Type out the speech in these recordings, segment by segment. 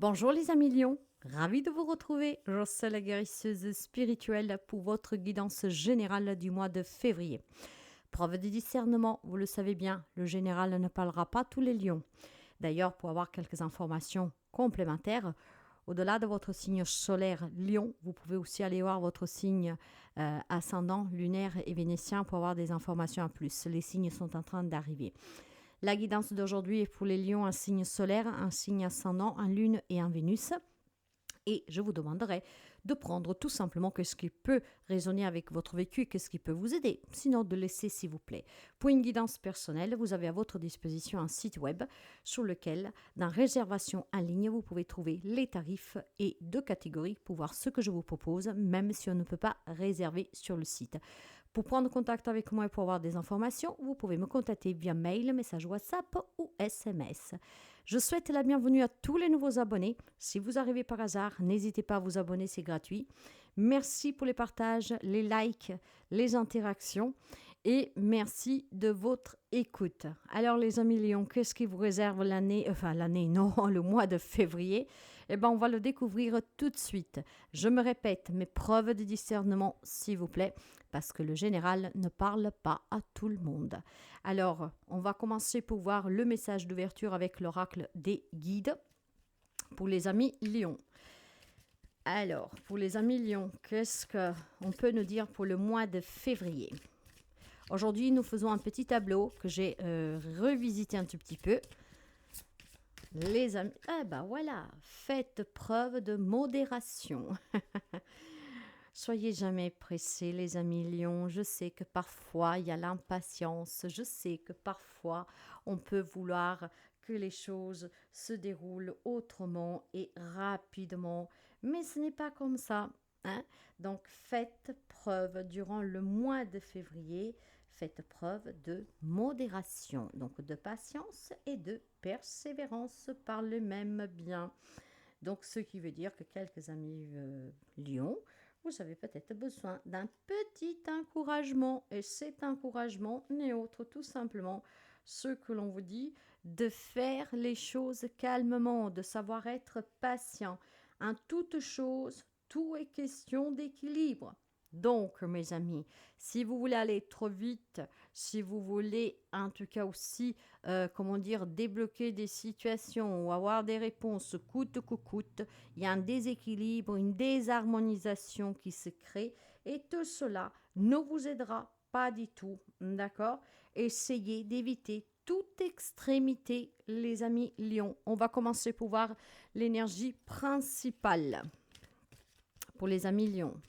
Bonjour les amis lions, ravi de vous retrouver. Je suis la guérisseuse spirituelle pour votre guidance générale du mois de février. Preuve de discernement, vous le savez bien, le général ne parlera pas tous les lions. D'ailleurs, pour avoir quelques informations complémentaires, au-delà de votre signe solaire lion, vous pouvez aussi aller voir votre signe ascendant, lunaire et vénitien pour avoir des informations en plus. Les signes sont en train d'arriver. La guidance d'aujourd'hui est pour les lions un signe solaire, un signe ascendant, un lune et un Vénus. Et je vous demanderai de prendre tout simplement ce qui peut résonner avec votre vécu et ce qui peut vous aider. Sinon, de laisser s'il vous plaît. Pour une guidance personnelle, vous avez à votre disposition un site web sur lequel, dans réservation en ligne, vous pouvez trouver les tarifs et deux catégories pour voir ce que je vous propose, même si on ne peut pas réserver sur le site. Pour prendre contact avec moi et pour avoir des informations, vous pouvez me contacter via mail, message WhatsApp ou SMS. Je souhaite la bienvenue à tous les nouveaux abonnés. Si vous arrivez par hasard, n'hésitez pas à vous abonner, c'est gratuit. Merci pour les partages, les likes, les interactions et merci de votre écoute. Alors les amis Lions, qu'est-ce qui vous réserve l'année, non, le mois de février? Eh bien, on va le découvrir tout de suite. Je me répète, mes preuves de discernement, s'il vous plaît, parce que le général ne parle pas à tout le monde. Alors, on va commencer pour voir le message d'ouverture avec l'oracle des guides pour les amis Lions. Alors, pour les amis Lions, qu'est-ce qu'on peut nous dire pour le mois de février? Aujourd'hui, nous faisons un petit tableau que j'ai revisité un tout petit peu. Les amis, voilà, faites preuve de modération. Soyez jamais pressés, les amis lions. Je sais que parfois, il y a l'impatience. Je sais que parfois, on peut vouloir que les choses se déroulent autrement et rapidement. Mais ce n'est pas comme ça. Hein? Donc, faites preuve durant le mois de février. Faites preuve de modération, donc de patience et de persévérance par le même bien. Donc, ce qui veut dire que quelques amis lions, vous avez peut-être besoin d'un petit encouragement. Et cet encouragement n'est autre tout simplement ce que l'on vous dit de faire les choses calmement, de savoir être patient. En toute chose, tout est question d'équilibre. Donc, mes amis, si vous voulez aller trop vite, si vous voulez en tout cas aussi, débloquer des situations ou avoir des réponses coûte que coûte, il y a un déséquilibre, une désharmonisation qui se crée et tout cela ne vous aidera pas du tout, d'accord? Essayez d'éviter toute extrémité, les amis lions. On va commencer pour voir l'énergie principale pour les amis lions.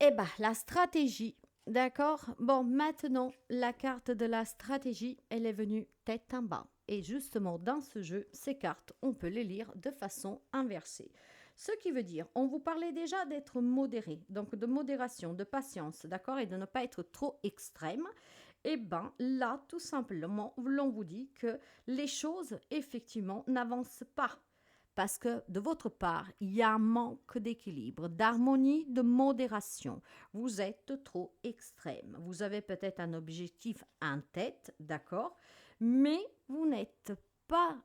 Eh bien, la stratégie, d'accord? Bon, maintenant, la carte de la stratégie, elle est venue tête en bas. Et justement, dans ce jeu, ces cartes, on peut les lire de façon inversée. Ce qui veut dire, on vous parlait déjà d'être modéré, donc de modération, de patience, d'accord? Et de ne pas être trop extrême. Eh bien, là, tout simplement, l'on vous dit que les choses, effectivement, n'avancent pas parce que de votre part, il y a un manque d'équilibre, d'harmonie, de modération. Vous êtes trop extrême. Vous avez peut-être un objectif en tête, d'accord, mais vous n'êtes pas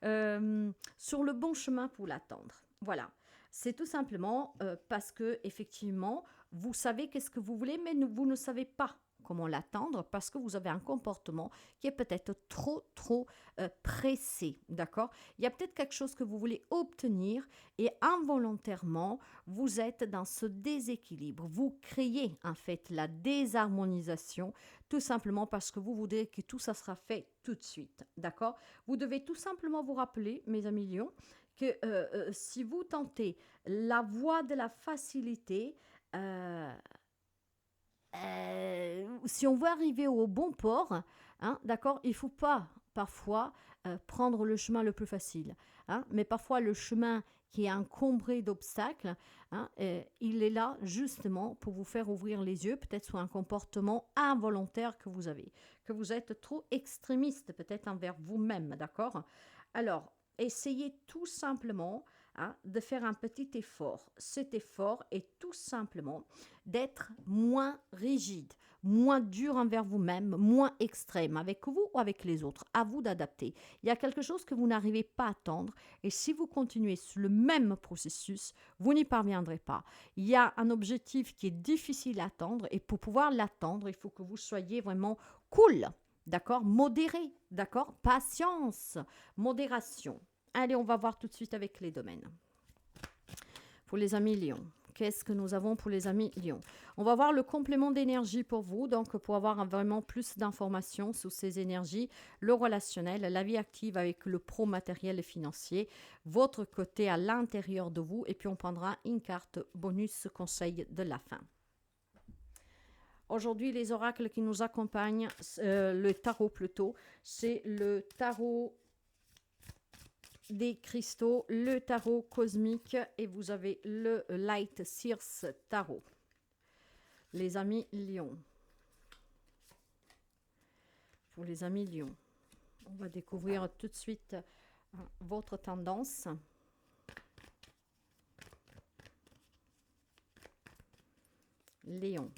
sur le bon chemin pour l'atteindre. Voilà. C'est tout simplement parce que effectivement, vous savez qu'est-ce que vous voulez, mais vous ne savez pas comment l'atteindre parce que vous avez un comportement qui est peut-être trop pressé, d'accord? Il y a peut-être quelque chose que vous voulez obtenir et involontairement, vous êtes dans ce déséquilibre. Vous créez en fait la désharmonisation tout simplement parce que vous voudrez que tout ça sera fait tout de suite, d'accord? Vous devez tout simplement vous rappeler, mes amis lions, que si vous tentez la voie de la facilité, si on veut arriver au bon port, hein, d'accord, il ne faut pas parfois prendre le chemin le plus facile, hein, mais parfois le chemin qui est encombré d'obstacles, hein, il est là justement pour vous faire ouvrir les yeux, peut-être sur un comportement involontaire que vous avez, que vous êtes trop extrémiste peut-être envers vous-même, d'accord? Alors, essayez tout simplement de faire un petit effort. Cet effort est tout simplement d'être moins rigide. moins dur envers vous-même, moins extrême avec vous ou avec les autres. À vous d'adapter. Il y a quelque chose que vous n'arrivez pas à attendre et si vous continuez sur le même processus, vous n'y parviendrez pas. Il y a un objectif qui est difficile à atteindre et pour pouvoir l'atteindre, il faut que vous soyez vraiment cool, d'accord? Modéré, d'accord? Patience, modération. Allez, on va voir tout de suite avec les domaines. Pour les amis Lion. Qu'est-ce que nous avons pour les amis Lion? On va voir le complément d'énergie pour vous, donc pour avoir vraiment plus d'informations sur ces énergies, le relationnel, la vie active avec le pro matériel et financier, votre côté à l'intérieur de vous, et puis on prendra une carte bonus conseil de la fin. Aujourd'hui, les oracles qui nous accompagnent, le tarot plutôt, c'est le tarot des cristaux, le tarot cosmique et vous avez le Light Sears Tarot. Les amis Lion. Pour les amis Lion, on va découvrir tout de suite votre tendance. Lion.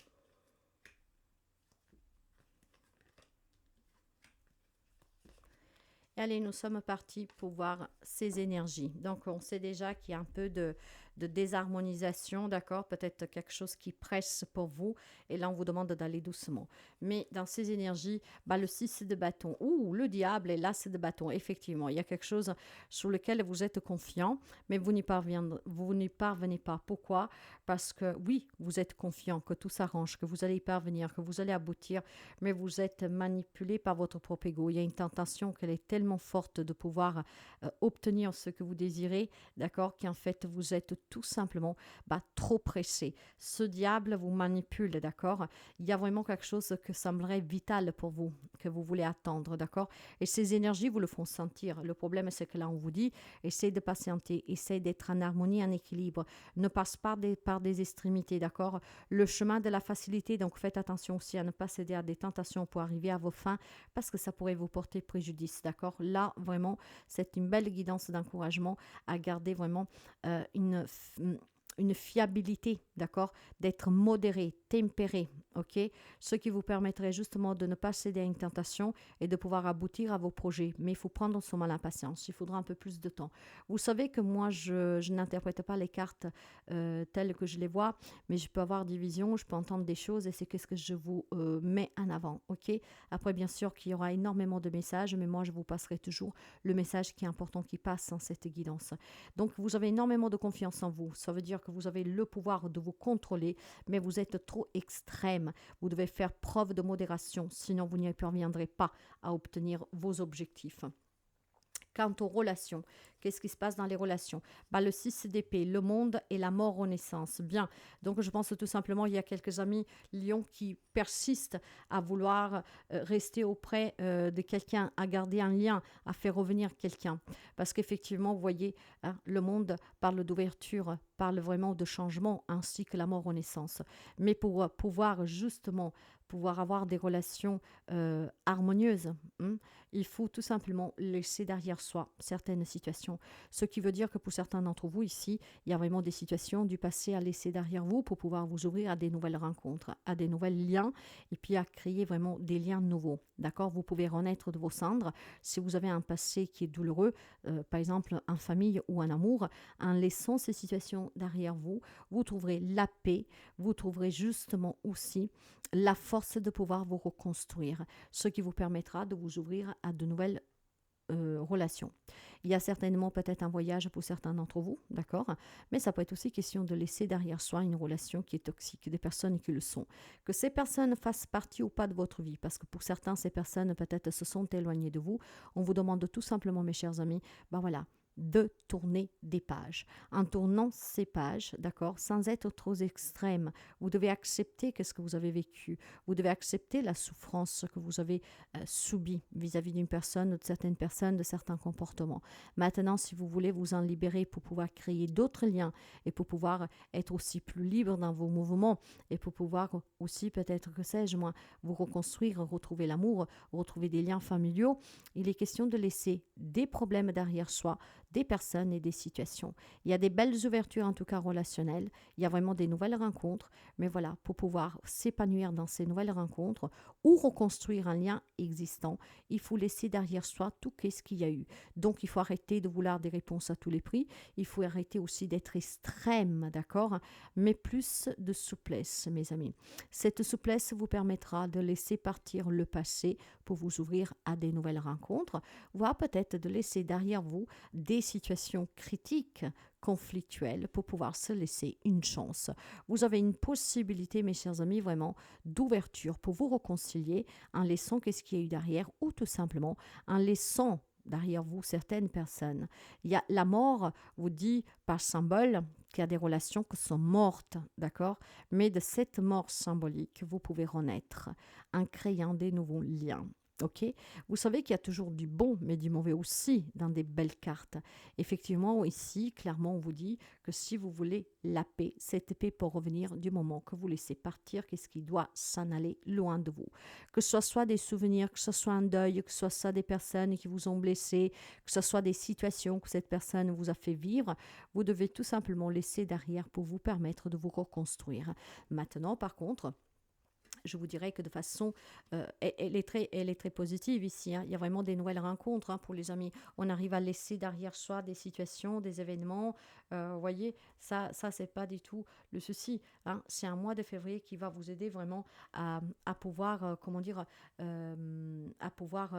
Allez, nous sommes partis pour voir ces énergies. Donc, on sait déjà qu'il y a un peu de désharmonisation, d'accord? Peut-être quelque chose qui presse pour vous. Et là, on vous demande d'aller doucement. Mais dans ces énergies, le 6 de bâton, ou le diable et l'as de bâton, effectivement, il y a quelque chose sur lequel vous êtes confiant, mais vous n'y parvenez pas. Pourquoi? Parce que oui, vous êtes confiant que tout s'arrange, que vous allez y parvenir, que vous allez aboutir, mais vous êtes manipulé par votre propre ego. Il y a une tentation qu'elle est tellement forte de pouvoir obtenir ce que vous désirez, d'accord, qu'en fait, vous êtes tout simplement trop pressé. Ce diable vous manipule, d'accord? Il y a vraiment quelque chose que semblerait vital pour vous, que vous voulez attendre, d'accord? Et ces énergies vous le font sentir. Le problème, c'est que là, on vous dit, essayez de patienter, essayez d'être en harmonie, en équilibre. Ne passe pas par des extrémités, d'accord? Le chemin de la facilité, donc faites attention aussi à ne pas céder à des tentations pour arriver à vos fins, parce que ça pourrait vous porter préjudice, d'accord? Là, vraiment, c'est une belle guidance d'encouragement à garder vraiment une fiabilité, d'accord, d'être modéré, tempéré, ok, ce qui vous permettrait justement de ne pas céder à une tentation et de pouvoir aboutir à vos projets. Mais il faut prendre son mal en patience, il faudra un peu plus de temps. Vous savez que moi, je n'interprète pas les cartes telles que je les vois, mais je peux avoir des visions, je peux entendre des choses et c'est qu'est-ce que je vous mets en avant, ok. Après, bien sûr qu'il y aura énormément de messages, mais moi, je vous passerai toujours le message qui est important qui passe dans cette guidance. Donc, vous avez énormément de confiance en vous. Ça veut dire que vous avez le pouvoir de vous contrôler, mais vous êtes trop extrême. Vous devez faire preuve de modération, sinon vous n'y parviendrez pas à obtenir vos objectifs. Quant aux relations, qu'est-ce qui se passe dans les relations? Le 6 d'épée, le monde et la mort renaissance. Bien, donc je pense tout simplement, il y a quelques amis lions qui persistent à vouloir rester auprès de quelqu'un, à garder un lien, à faire revenir quelqu'un. Parce qu'effectivement, vous voyez, le monde parle d'ouverture, parle vraiment de changement, ainsi que la mort renaissance. Mais pour pouvoir justement avoir des relations harmonieuses, il faut tout simplement laisser derrière soi certaines situations. Ce qui veut dire que pour certains d'entre vous ici, il y a vraiment des situations du passé à laisser derrière vous pour pouvoir vous ouvrir à des nouvelles rencontres, à des nouveaux liens et puis à créer vraiment des liens nouveaux. D'accord? Vous pouvez renaître de vos cendres. Si vous avez un passé qui est douloureux, par exemple en famille ou en amour, en laissant ces situations derrière vous, vous trouverez la paix, vous trouverez justement aussi la force de pouvoir vous reconstruire, ce qui vous permettra de vous ouvrir à de nouvelles relations. Il y a certainement peut-être un voyage pour certains d'entre vous, d'accord? Mais ça peut être aussi question de laisser derrière soi une relation qui est toxique, des personnes qui le sont. Que ces personnes fassent partie ou pas de votre vie, parce que pour certains, ces personnes peut-être se sont éloignées de vous. On vous demande tout simplement, mes chers amis, voilà, de tourner des pages. En tournant ces pages, d'accord, sans être trop extrême, vous devez accepter ce que vous avez vécu. Vous devez accepter la souffrance que vous avez subie vis-à-vis d'une personne ou de certaines personnes, de certains comportements. Maintenant, si vous voulez vous en libérer pour pouvoir créer d'autres liens et pour pouvoir être aussi plus libre dans vos mouvements et pour pouvoir aussi, peut-être, que sais-je moi, vous reconstruire, retrouver l'amour, retrouver des liens familiaux, il est question de laisser des problèmes derrière soi, des personnes et des situations. Il y a des belles ouvertures, en tout cas relationnelles. Il y a vraiment des nouvelles rencontres. Mais voilà, pour pouvoir s'épanouir dans ces nouvelles rencontres ou reconstruire un lien existant, il faut laisser derrière soi tout ce qu'il y a eu. Donc, il faut arrêter de vouloir des réponses à tous les prix. Il faut arrêter aussi d'être extrême, d'accord? Mais plus de souplesse, mes amis. Cette souplesse vous permettra de laisser partir le passé pour vous ouvrir à des nouvelles rencontres, voire peut-être de laisser derrière vous des situations critiques, conflictuelles, pour pouvoir se laisser une chance. Vous avez une possibilité, mes chers amis, vraiment d'ouverture pour vous réconcilier en laissant qu'est-ce qu'il y a eu derrière ou tout simplement en laissant derrière vous certaines personnes. Il y a la mort, vous dit par symbole, qu'il y a des relations qui sont mortes, d'accord? Mais de cette mort symbolique, vous pouvez renaître en créant des nouveaux liens. Ok, vous savez qu'il y a toujours du bon, mais du mauvais aussi dans des belles cartes. Effectivement, ici, clairement, on vous dit que si vous voulez la paix, cette paix peut revenir du moment que vous laissez partir, qu'est-ce qui doit s'en aller loin de vous. Que ce soit des souvenirs, que ce soit un deuil, que ce soit des personnes qui vous ont blessé, que ce soit des situations que cette personne vous a fait vivre, vous devez tout simplement laisser derrière pour vous permettre de vous reconstruire. Maintenant, par contre, je vous dirais que de façon, elle est très positive ici. Hein. Il y a vraiment des nouvelles rencontres pour les amis. On arrive à laisser derrière soi des situations, des événements. Vous voyez, ça c'est pas du tout le souci. Hein. C'est un mois de février qui va vous aider vraiment à pouvoir, à pouvoir,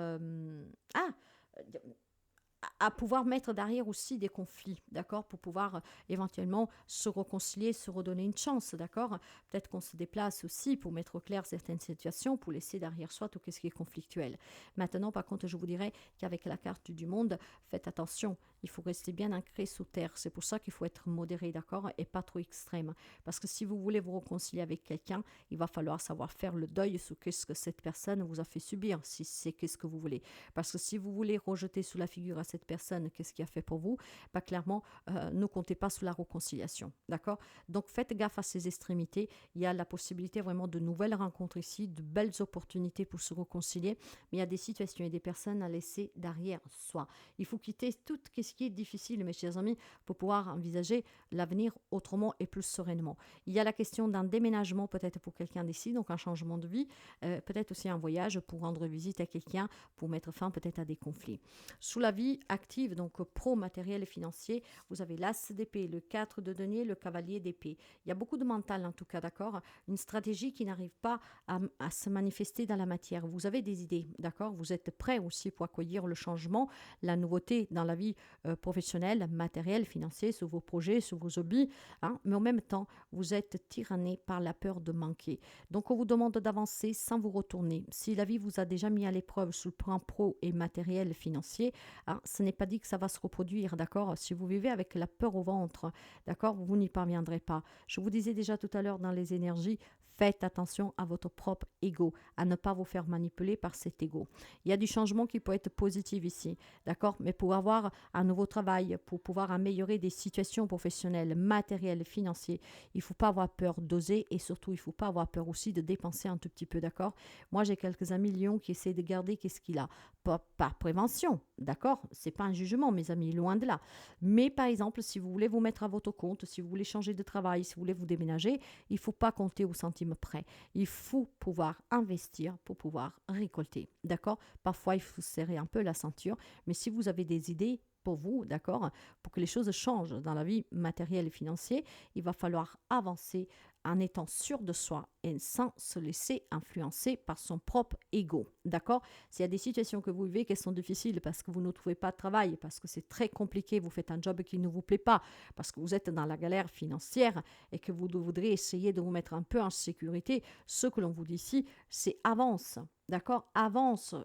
à pouvoir mettre derrière aussi des conflits, d'accord, pour pouvoir éventuellement se réconcilier, se redonner une chance, d'accord. Peut-être qu'on se déplace aussi pour mettre au clair certaines situations, pour laisser derrière soi tout ce qui est conflictuel. Maintenant, par contre, je vous dirais qu'avec la carte du monde, faites attention, il faut rester bien ancré sous terre. C'est pour ça qu'il faut être modéré, d'accord, et pas trop extrême. Parce que si vous voulez vous réconcilier avec quelqu'un, il va falloir savoir faire le deuil sur ce que cette personne vous a fait subir, si c'est qu'est-ce que vous voulez. Parce que si vous voulez rejeter sous la figure à cette personne qu'est-ce qu'il a fait pour vous, bah clairement, ne comptez pas sur la réconciliation, d'accord. Donc faites gaffe à ces extrémités. Il y a la possibilité vraiment de nouvelles rencontres ici, de belles opportunités pour se réconcilier, mais il y a des situations et des personnes à laisser derrière soi. Il faut quitter tout ce qui est difficile, mes chers amis, pour pouvoir envisager l'avenir autrement et plus sereinement. Il y a la question d'un déménagement peut-être pour quelqu'un d'ici, donc un changement de vie, peut-être aussi un voyage pour rendre visite à quelqu'un, pour mettre fin peut-être à des conflits. Sous la vie active, donc pro, matériel et financier, vous avez l'as d'épée, le 4 de denier, le cavalier d'épée. Il y a beaucoup de mental en tout cas, d'accord. Une stratégie qui n'arrive pas à se manifester dans la matière. Vous avez des idées, d'accord. Vous êtes prêt aussi pour accueillir le changement, la nouveauté dans la vie professionnelle, matérielle, financier, sur vos projets, sur vos hobbies, hein, mais en même temps, vous êtes tyranné par la peur de manquer. Donc, on vous demande d'avancer sans vous retourner. Si la vie vous a déjà mis à l'épreuve sur le plan pro et matériel, financier, hein, ce n'est pas dit que ça va se reproduire, d'accord. Si vous vivez avec la peur au ventre, d'accord, vous n'y parviendrez pas. Je vous disais déjà tout à l'heure dans les énergies, faites attention à votre propre ego, à ne pas vous faire manipuler par cet ego. Il y a du changement qui peut être positif ici, d'accord, mais pour avoir un nouveau travail, pour pouvoir améliorer des situations professionnelles, matérielles, financières, il ne faut pas avoir peur d'oser et surtout, il ne faut pas avoir peur aussi de dépenser un tout petit peu, d'accord. Moi, j'ai quelques amis Lions qui essaient de garder qu'est-ce qu'il a, pas par prévention, d'accord, c'est pas un jugement, mes amis, loin de là. Mais par exemple, si vous voulez vous mettre à votre compte, si vous voulez changer de travail, si vous voulez vous déménager, il ne faut pas compter au centime près. Il faut pouvoir investir pour pouvoir récolter. D'accord. Parfois, il faut serrer un peu la ceinture. Mais si vous avez des idées pour vous, d'accord, pour que les choses changent dans la vie matérielle et financière, il va falloir avancer en étant sûr de soi et sans se laisser influencer par son propre ego. D'accord. S'il y a des situations que vous vivez qui sont difficiles parce que vous ne trouvez pas de travail, parce que c'est très compliqué, vous faites un job qui ne vous plaît pas, parce que vous êtes dans la galère financière et que vous voudrez essayer de vous mettre un peu en sécurité, ce que l'on vous dit ici, c'est avance. D'accord. Avance.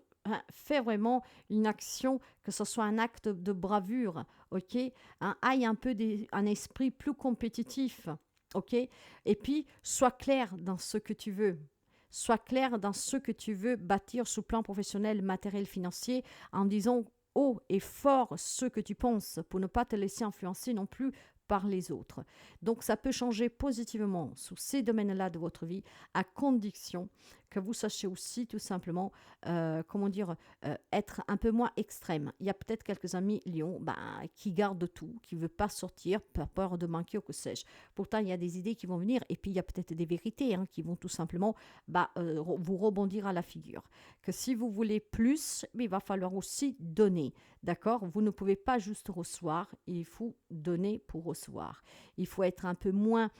Fais vraiment une action, que ce soit un acte de bravure, ok, aille un peu un esprit plus compétitif, ok, et puis sois clair dans ce que tu veux. Sois clair dans ce que tu veux bâtir sur le plan professionnel, matériel, financier, en disant haut et fort ce que tu penses pour ne pas te laisser influencer non plus par les autres. Donc, ça peut changer positivement sous ces domaines-là de votre vie à condition que vous sachiez aussi tout simplement, comment dire, être un peu moins extrême. Il y a peut-être quelques amis Lion qui gardent tout, qui ne veulent pas sortir, par peur de manquer ou que sais-je. Pourtant, il y a des idées qui vont venir et puis il y a peut-être des vérités qui vont tout simplement vous rebondir à la figure. Que si vous voulez plus, il va falloir aussi donner. D'accord? Vous ne pouvez pas juste recevoir, il faut donner pour recevoir. Il faut être un peu moins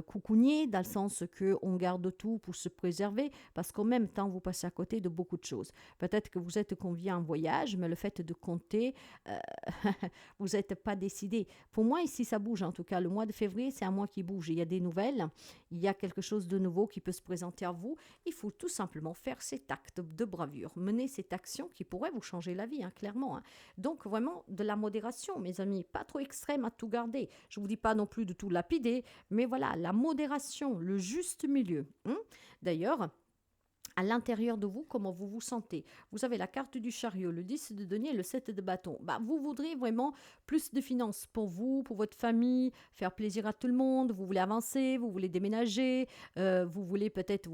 coucougnier, dans le sens qu'on garde tout pour se préserver, parce qu'en même temps, vous passez à côté de beaucoup de choses. Peut-être que vous êtes convié à un voyage, mais le fait de compter, vous n'êtes pas décidé. Pour moi, ici, ça bouge. En tout cas, le mois de février, c'est un mois qui bouge. Il y a des nouvelles, il y a quelque chose de nouveau qui peut se présenter à vous. Il faut tout simplement faire cet acte de bravure, mener cette action qui pourrait vous changer la vie, clairement. Donc, vraiment, de la modération, mes amis, pas trop extrême à tout garder. Je ne vous dis pas non plus de tout lapider, mais voilà, la modération, le juste milieu. D'ailleurs, à l'intérieur de vous, comment vous vous sentez. Vous avez la carte du chariot, le 10 de denier et le 7 de bâton. Vous voudrez vraiment plus de finances pour vous, pour votre famille, faire plaisir à tout le monde, vous voulez avancer, vous voulez déménager, vous voulez peut-être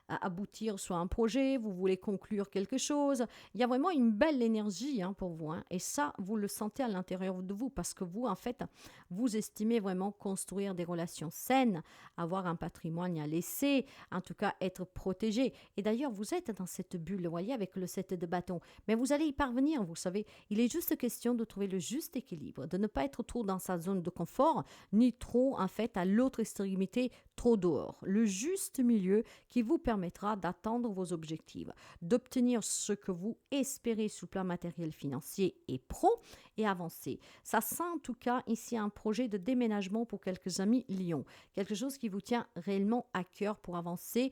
aboutir sur un projet, vous voulez conclure quelque chose. Il y a vraiment une belle énergie pour vous. Et ça, vous le sentez à l'intérieur de vous parce que vous, en fait, vous estimez vraiment construire des relations saines, avoir un patrimoine à laisser, en tout cas être protégé. Et d'ailleurs, vous êtes dans cette bulle, vous voyez, avec le 7 de bâton. Mais vous allez y parvenir, vous savez. Il est juste question de trouver le juste équilibre, de ne pas être trop dans sa zone de confort, ni trop, en fait, à l'autre extrémité, trop dehors. Le juste milieu qui vous permettra d'atteindre vos objectifs, d'obtenir ce que vous espérez sur le plan matériel, financier et pro, et avancer. Ça sent en tout cas ici un projet de déménagement pour quelques amis Lyon. Quelque chose qui vous tient réellement à cœur pour avancer,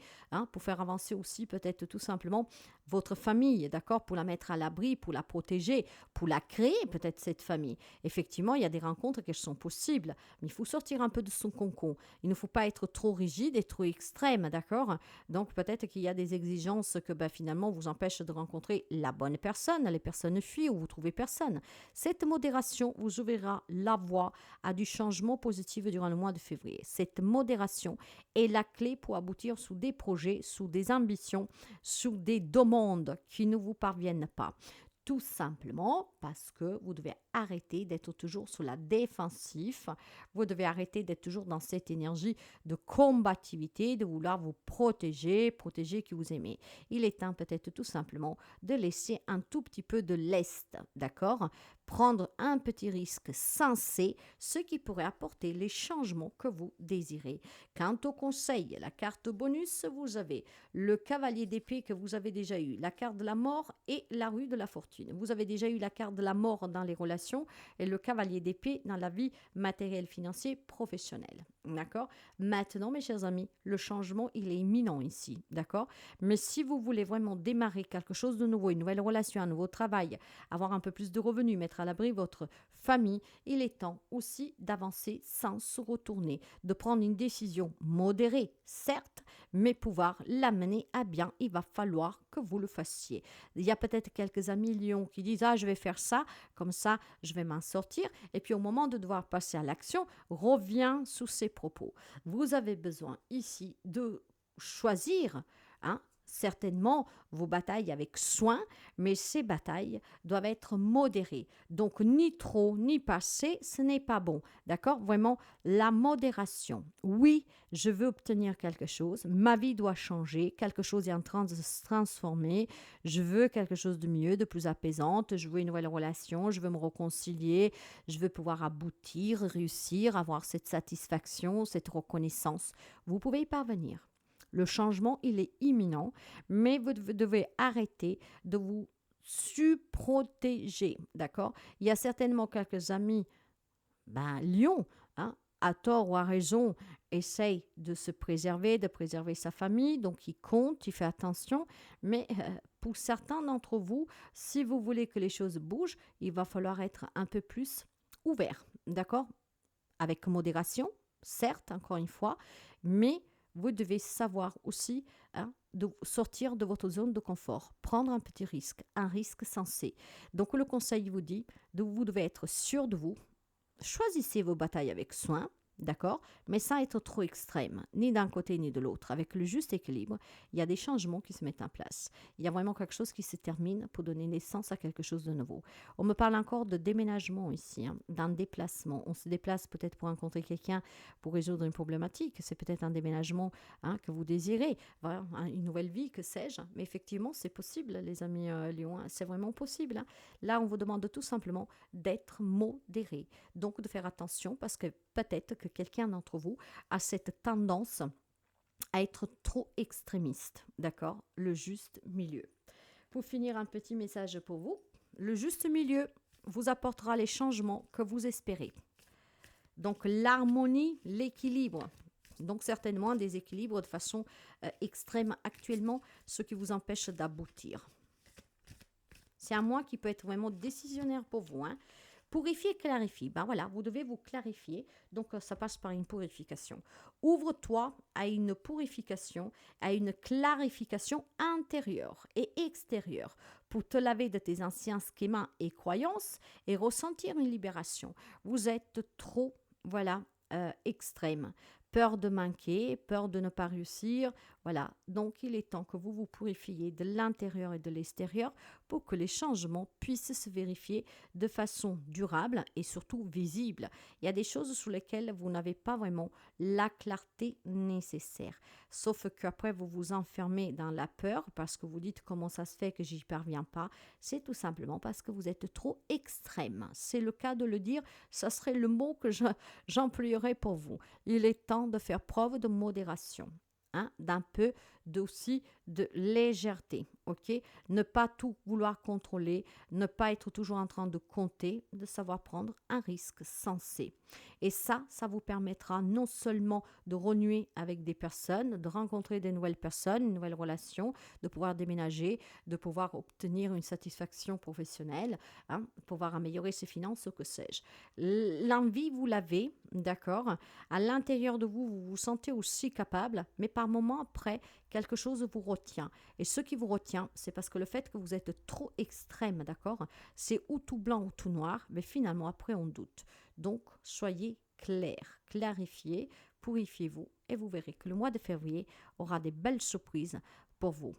pour faire avancer aussi peut-être tout simplement votre famille, d'accord, pour la mettre à l'abri, pour la protéger, pour la créer peut-être cette famille. Effectivement, il y a des rencontres qui sont possibles, mais il faut sortir un peu de son cocon. Il ne faut pas être trop rigide et trop extrême, d'accord? Donc peut-être qu'il y a des exigences que finalement vous empêchent de rencontrer la bonne personne, les personnes fuient ou vous trouvez personne. Cette modération vous ouvrira la voie à du changement positif durant le mois de février. Cette modération est la clé pour aboutir sous des projets, sous des ambitions, sous des demandes qui ne vous parviennent pas. Tout simplement parce que vous devez arrêter d'être toujours sur la défensive. Vous devez arrêter d'être toujours dans cette énergie de combativité, de vouloir vous protéger qui vous aimez. Il est temps peut-être tout simplement de laisser un tout petit peu de lest, d'accord? Prendre un petit risque sensé, ce qui pourrait apporter les changements que vous désirez. Quant au conseil, la carte bonus, vous avez le cavalier d'épée que vous avez déjà eu, la carte de la mort et la rue de la fortune. Vous avez déjà eu la carte de la mort dans les relations et le cavalier d'épée dans la vie matérielle, financière, professionnelle. D'accord? Maintenant, mes chers amis, le changement, il est imminent ici. D'accord? Mais si vous voulez vraiment démarrer quelque chose de nouveau, une nouvelle relation, un nouveau travail, avoir un peu plus de revenus, mettre à l'abri votre famille, il est temps aussi d'avancer sans se retourner, de prendre une décision modérée, certes, mais pouvoir l'amener à bien. Il va falloir que vous le fassiez. Il y a peut-être quelques amis Lions qui disent « Ah, je vais faire ça, comme ça, je vais m'en sortir. » Et puis au moment de devoir passer à l'action, revient sous ces propos. Vous avez besoin ici de choisir, certainement vos batailles avec soin, mais ces batailles doivent être modérées. Donc, ni trop, ni pas assez, ce n'est pas bon. D'accord? Vraiment, la modération. Oui, je veux obtenir quelque chose, ma vie doit changer, quelque chose est en train de se transformer, je veux quelque chose de mieux, de plus apaisante, je veux une nouvelle relation, je veux me réconcilier, je veux pouvoir aboutir, réussir, avoir cette satisfaction, cette reconnaissance. Vous pouvez y parvenir. Le changement, il est imminent, mais vous devez arrêter de vous surprotéger, d'accord? Il y a certainement quelques amis, Lion, à tort ou à raison, essaye de se préserver, de préserver sa famille, donc il compte, il fait attention, mais pour certains d'entre vous, si vous voulez que les choses bougent, il va falloir être un peu plus ouvert, d'accord? Avec modération, certes, encore une fois, mais vous devez savoir aussi de sortir de votre zone de confort, prendre un petit risque, un risque sensé. Donc le conseil vous dit, vous devez être sûr de vous, choisissez vos batailles avec soin, D'accord? Mais sans être trop extrême, ni d'un côté ni de l'autre. Avec le juste équilibre, il y a des changements qui se mettent en place. Il y a vraiment quelque chose qui se termine pour donner naissance à quelque chose de nouveau. On me parle encore de déménagement ici, hein, d'un déplacement. On se déplace peut-être pour rencontrer quelqu'un pour résoudre une problématique. C'est peut-être un déménagement, hein, que vous désirez. Voilà, hein, une nouvelle vie, que sais-je. Mais effectivement, c'est possible, les amis Lyon. Hein, c'est vraiment possible. Hein. Là, on vous demande tout simplement d'être modéré. Donc, de faire attention parce que peut-être que quelqu'un d'entre vous a cette tendance à être trop extrémiste, d'accord? Le juste milieu. Pour finir, un petit message pour vous. Le juste milieu vous apportera les changements que vous espérez. Donc l'harmonie, l'équilibre. Donc certainement un déséquilibre de façon extrême actuellement, ce qui vous empêche d'aboutir. C'est un mois qui peut être vraiment décisionnaire pour vous. Hein. Purifier, clarifie. Ben voilà, vous devez vous clarifier. Donc, ça passe par une purification. Ouvre-toi à une purification, à une clarification intérieure et extérieure pour te laver de tes anciens schémas et croyances et ressentir une libération. Vous êtes trop, voilà, extrême. Peur de manquer, peur de ne pas réussir. Voilà, donc il est temps que vous vous purifiez de l'intérieur et de l'extérieur pour que les changements puissent se vérifier de façon durable et surtout visible. Il y a des choses sur lesquelles vous n'avez pas vraiment la clarté nécessaire. Sauf qu'après, vous vous enfermez dans la peur parce que vous dites comment ça se fait que j'y parviens pas. C'est tout simplement parce que vous êtes trop extrême. C'est le cas de le dire, ça serait le mot que j'employerais pour vous. Il est temps de faire preuve de modération. Hein, d'un peu aussi de légèreté, ok? Ne pas tout vouloir contrôler, ne pas être toujours en train de compter, de savoir prendre un risque sensé. Et ça vous permettra non seulement de renouer avec des personnes, de rencontrer des nouvelles personnes, une nouvelle relation, de pouvoir déménager, de pouvoir obtenir une satisfaction professionnelle, hein, pouvoir améliorer ses finances, ce que sais-je. L'envie, vous l'avez, d'accord? À l'intérieur de vous, vous vous sentez aussi capable, mais par moments après, quelque chose vous retient. Et ce qui vous retient, c'est parce que le fait que vous êtes trop extrême, d'accord? C'est ou tout blanc ou tout noir, mais finalement après on doute. Donc soyez clair, clarifiez, purifiez-vous et vous verrez que le mois de février aura des belles surprises pour vous.